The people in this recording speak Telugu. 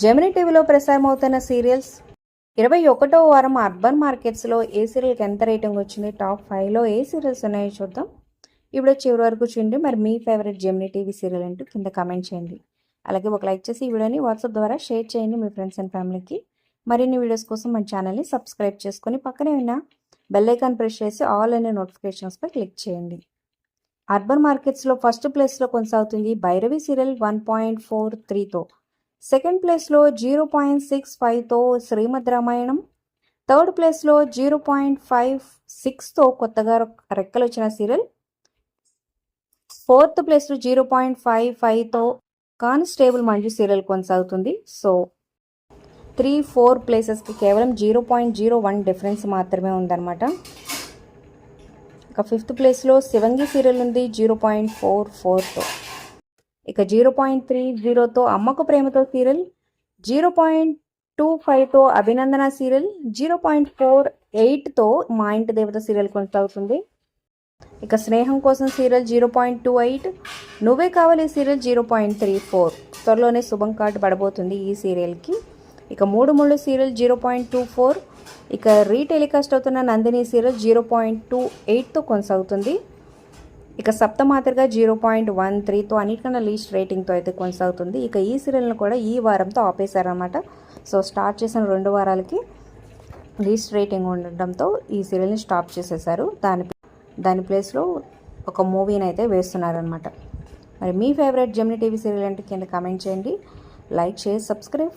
జెమినీ టీవీలో ప్రసారమవుతున్న సీరియల్స్ 21వ వారం అర్బన్ మార్కెట్స్లో ఏ సీరియల్కి ఎంత రేటింగ్ వచ్చింది, టాప్ 5లో ఏ సీరియల్స్ ఉన్నాయో చూద్దాం. ఇప్పుడు చివరి వరకు చూడండి. మరి మీ ఫేవరెట్ జెమినీ టీవీ సీరియల్ అంటూ కింద కామెంట్ చేయండి. అలాగే ఒక లైక్ చేసి ఈ వీడియోని వాట్సాప్ ద్వారా షేర్ చేయండి మీ ఫ్రెండ్స్ అండ్ ఫ్యామిలీకి. మరిన్ని వీడియోస్ కోసం మన ఛానల్ని సబ్స్క్రైబ్ చేసుకొని పక్కనే ఉన్న బెల్ ఐకాన్ ప్రెస్ చేసి ఆల్ అనే నోటిఫికేషన్స్పై క్లిక్ చేయండి. అర్బన్ మార్కెట్స్లో ఫస్ట్ ప్లేస్లో కొనసాగుతుంది భైరవి సీరియల్ 1.43తో. సెకండ్ ప్లేస్లో 0.65తో శ్రీమద్ రామాయణం. థర్డ్ ప్లేస్లో 0.56తో కొత్తగా రెక్కలు వచ్చిన సీరియల్. ఫోర్త్ ప్లేస్లో 0.55తో కానిస్టేబుల్ మంజు సీరియల్ కొనసాగుతుంది. సో 3-4 ప్లేసెస్కి కేవలం 0.01 డిఫరెన్స్ మాత్రమే ఉందన్నమాట. ఇక ఫిఫ్త్ ప్లేస్లో శివంగి సీరియల్ ఉంది 0.44తో. ఇక 0.30తో అమ్మకు ప్రేమతో సీరియల్, 0.25తో అభినందన సీరియల్, 0.48తో మా ఇంటి దేవత సీరియల్ కొనసాగుతుంది. ఇక స్నేహం కోసం సీరియల్ 0.28, నువ్వే కావాలి సీరియల్ 0.34. త్వరలోనే శుభం కార్డు పడబోతుంది ఈ సీరియల్కి. ఇక మూడు ముళ్ళు సీరియల్ 0.24. ఇక రీటెలికాస్ట్ అవుతున్న నందిని సీరియల్ 0.28తో కొనసాగుతుంది. ఇక సప్తమాతృగా 0.13తో అన్నిటికన్నా లీస్ట్ రేటింగ్తో అయితే కొనసాగుతుంది. ఇక ఈ సీరియల్ను కూడా ఈ వారంతో ఆపేశారన్నమాట. సో స్టార్ట్ చేసిన 2 వారాలకి లీస్ట్ రేటింగ్ ఉండడంతో ఈ సీరియల్ని స్టాప్ చేసేసారు. దాని ప్లేస్లో ఒక మూవీని అయితే వేస్తున్నారనమాట. మరి మీ ఫేవరెట్ జెమినీ టీవీ సీరియల్ అంటే కింద కామెంట్ చేయండి. Like, share, subscribe.